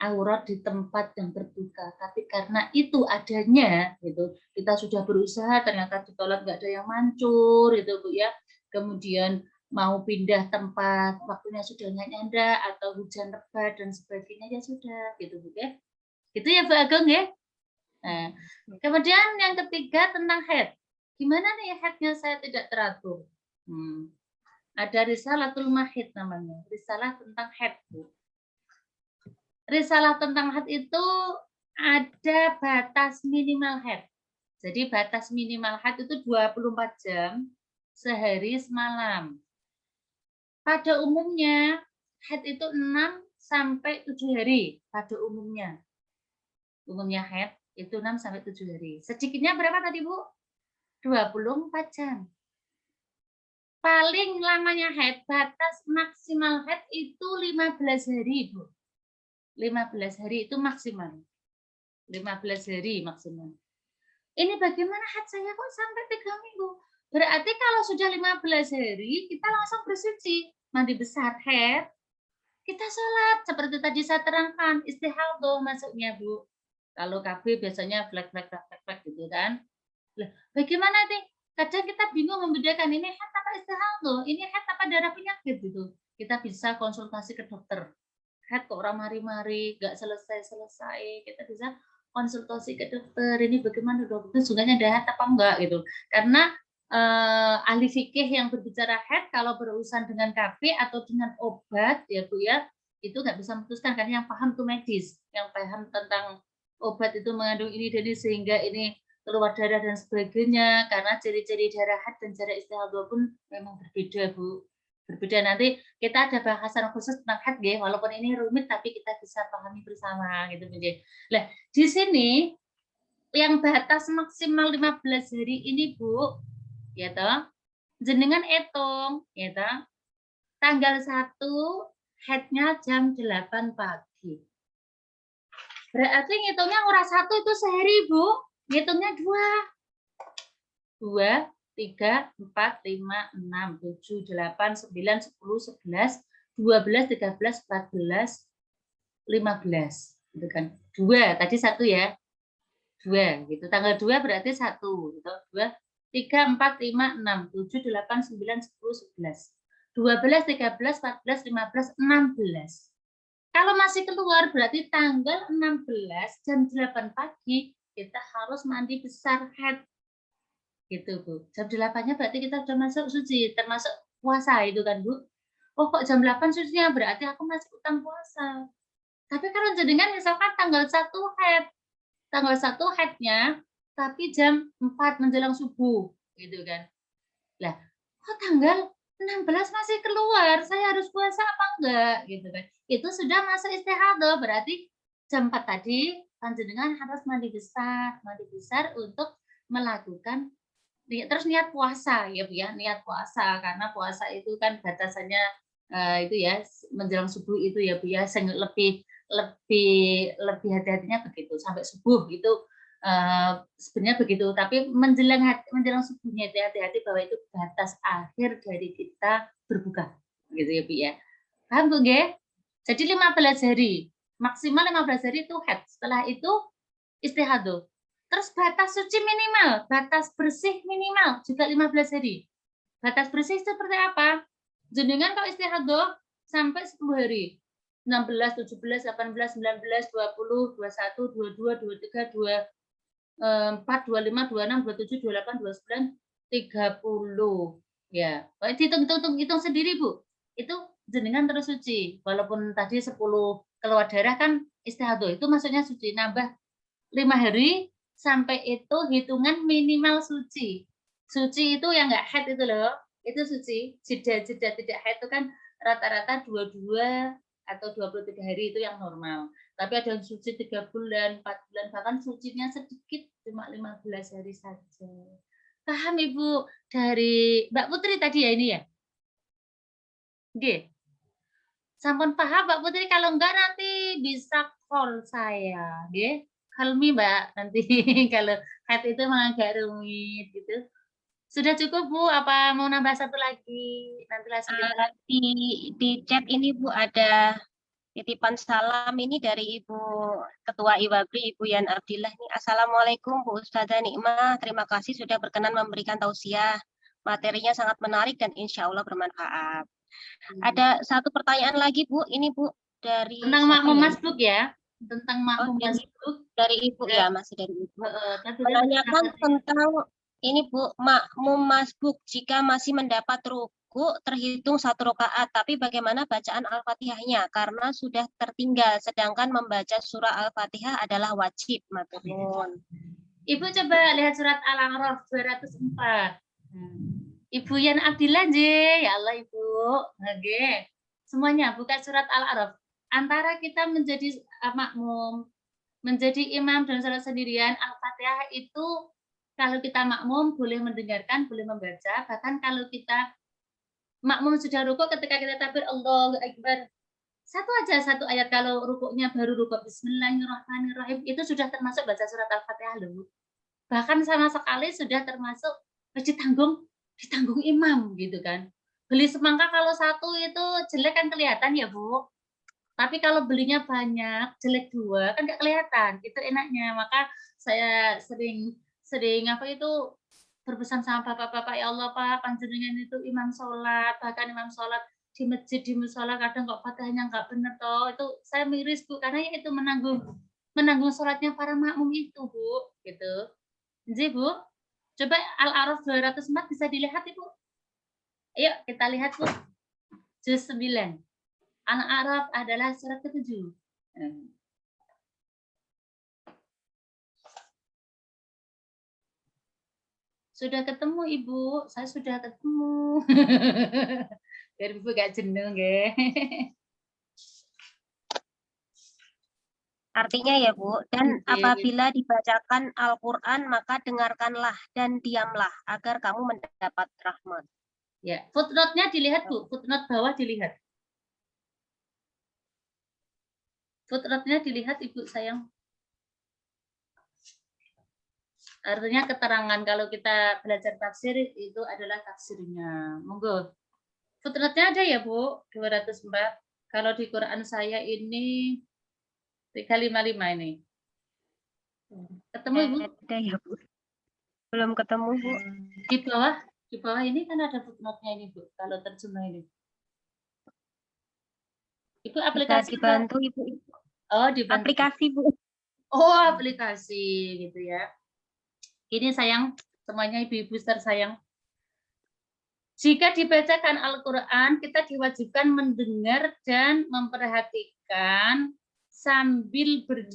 aurat di tempat yang terbuka, tapi karena itu adanya gitu, kita sudah berusaha, ternyata di toilet nggak ada yang mancur itu Bu ya, kemudian mau pindah tempat waktunya sudah nggak nyanda atau hujan lebat dan sebagainya, ya sudah gitu Bu ya, itu ya Bu Agung ya. Nah, kemudian yang ketiga tentang haid, gimana nih haidnya saya tidak teratur. Ada Risalatul Mahid namanya, risalah tentang haid Bu. Risalah tentang haid itu ada batas minimal haid. Jadi batas minimal haid itu 24 jam sehari semalam. Pada umumnya haid itu 6 sampai 7 hari pada umumnya. Umumnya haid itu 6 sampai 7 hari. Sedikitnya berapa tadi Bu? 24 jam. Paling lamanya haid, batas maksimal haid itu 15 hari Bu. 15 hari itu maksimal. 15 hari maksimal. Ini bagaimana haid saya kok sampai 3 minggu? Berarti kalau sudah 15 hari, kita langsung bersuci. Mandi besar haid, kita sholat. Seperti tadi saya terangkan, istihadhah masuknya Bu. Kalau KB biasanya flek gitu kan. Lah, bagaimana nih? Kadang kita bingung membedakan ini haid apa istihadhah, ini haid apa darah penyakit gitu. Kita bisa konsultasi ke dokter. Haid kok orang mari-mari, nggak selesai-selesai, kita bisa konsultasi ke dokter, ini bagaimana dokter, sungguhnya ada haid apa enggak gitu. Karena ahli fikih yang berbicara haid kalau berurusan dengan KB atau dengan obat ya Bu ya, itu nggak bisa memutuskan, karena yang paham itu medis, yang paham tentang obat itu mengandung ini dan ini sehingga ini keluar darah dan sebagainya, karena ciri-ciri darah haid dan darah istihadhah pun memang berbeda Bu. Berbeda, nanti kita ada bahasan khusus tentang haid ya, walaupun ini rumit tapi kita bisa pahami bersama gitu Bu. Nah, di sini yang batas maksimal 15 hari ini Bu, ya toh, jenengan hitung, ya toh, tanggal 1 haidnya jam 8 pagi. Berarti ngitungnya ora 1 itu sehari Bu, ngitungnya 2, 3, 4, 5, 6, 7, 8, 9, 10, 11, 12, 13, 14, 15 gitu kan. 2 tadi 1 ya. 2 gitu. Tanggal 2 berarti 1 gitu. 2 3 4 5 6 7 8 9 10 11 12 13 14 15 16. Kalau masih keluar berarti tanggal 16 jam 8 pagi kita harus mandi besar haid. Gitu, Bu. Jam 8-nya berarti kita sudah masuk suci, termasuk puasa itu kan, Bu. Oh, kok jam 8 sucinya berarti aku masih utang puasa. Tapi kalau jenengan misalkan tanggal 1 haid, tanggal 1 haidnya tapi jam 4 menjelang subuh, gitu kan. Lah, kok tanggal 16 masih keluar, saya harus puasa apa enggak gitu kan. Itu sudah masuk istihadah, berarti jam 4 tadi panjenengan harus mandi besar untuk melakukan terus niat puasa ya Bu ya, niat puasa karena puasa itu kan batasannya itu ya menjelang subuh itu ya Bu ya, lebih hati-hatinya begitu sampai subuh itu sebenarnya begitu, tapi menjelang subuhnya itu hati-hati bahwa itu batas akhir dari kita berbuka, gitu ya Bu ya. Paham Bu nggih? Jadi 15 hari, maksimal 15 hari itu haid. Setelah itu istihadah. Terus batas suci minimal, batas bersih minimal juga 15 hari. Batas bersih seperti apa? Jenengan kalau istihadah sampai 10 hari. 16, 17, 18, 19, 20, 21, 22, 23, 24, 25, 26, 27, 28, 29, 30. Ya, hitung sendiri Bu. Itu jenengan terus suci. Walaupun tadi 10 keluar darah kan istihadah itu maksudnya suci. Nambah 5 hari sampai itu hitungan minimal suci. Suci itu yang enggak haid itu loh. Itu suci. Jeda tidak haid itu kan rata-rata 22 atau 23 hari itu yang normal. Tapi ada yang suci 3 bulan, 4 bulan, bahkan sucinya sedikit cuma 15 hari saja. Paham Ibu dari Mbak Putri tadi ya ini ya? Nggih. Sampun paham Mbak Putri, kalau enggak nanti bisa call saya, nggih. Helmi Mbak nanti kalau haid itu memang agak rumit gitu. Sudah cukup Bu, apa mau nambah satu lagi? Nanti langsung kita Di chat ini Bu ada titipan salam ini dari Ibu Ketua IWABRI, Ibu Yan Abdillah. Nih, Assalamualaikum Bu Ustazah Nikmah, terima kasih sudah berkenan memberikan tausiah. Materinya sangat menarik dan insya Allah bermanfaat. Ada satu pertanyaan lagi Bu, ini Bu dari tentang makmum masbuk ya. Tentang makmum masbuk dari Ibu ya, masih dari Ibu. tapi Menanyakan tentang ini Bu, makmum masbuk jika masih mendapat ruku terhitung 1 rakaat, tapi bagaimana bacaan Al-Fatihahnya karena sudah tertinggal, sedangkan membaca surah Al-Fatihah adalah wajib. Matur nuwun. Ibu coba lihat surat Al-A'raf 204. Ibu Yan Abdillah nggih, ya Allah Ibu. Nggih. Semuanya buka surat Al-A'raf. Antara kita menjadi makmum, menjadi imam dan salat sendirian, Al-Fatihah itu kalau kita makmum boleh mendengarkan, boleh membaca, bahkan kalau kita makmum sudah rukuk ketika kita takbir Allahu Akbar. Satu ayat kalau rukuknya baru rukuk Bismillahirrahmanirrahim itu sudah termasuk baca surat Al-Fatihah loh. Bahkan sama sekali sudah termasuk ditanggung imam gitu kan. Beli semangka kalau satu itu jelek kan kelihatan ya Bu. Tapi kalau belinya banyak, jelek 2 kan nggak kelihatan. Itu enaknya. Maka saya sering apa itu berpesan sama bapak-bapak, ya Allah Pak, panjenengan itu imam sholat, bahkan imam sholat di masjid, di musola kadang kok fatihahnya nggak benar toh. Itu saya miris Bu, karena ya itu menanggung sholatnya para makmum itu Bu, gitu. Jadi Bu, coba Al-A'raf 204 bisa dilihat Ibu. Ayo kita lihat Bu. Juz 9. Al-A'raf adalah surat ke-7. Sudah ketemu Ibu, saya sudah ketemu. Biar Ibu gak jenuh nggih. Artinya ya Bu, dan apabila dibacakan Al-Quran maka dengarkanlah dan diamlah agar kamu mendapat rahmat. Ya, footnote-nya dilihat Bu, footnote bawah dilihat. Footnote-nya dilihat Ibu sayang. Artinya keterangan kalau kita belajar tafsir itu adalah tafsirnya. Monggo. Footnote-nya ada ya Bu, 204. Kalau di Quran saya ini 355 ini. Ketemu Ibu? Ada ya, Bu. Belum ketemu, Bu. Di bawah ini kan ada footnote-nya ini, Bu. Kalau terjemah ini. Ibu Bisa aplikasi atau- dibantu, Ibu. Oh, dibantu. Aplikasi, Bu. Oh, aplikasi gitu ya. Ini sayang, semuanya ibu-ibu tersayang. Jika dibacakan Al-Quran, kita diwajibkan mendengar dan memperhatikan sambil berdiri.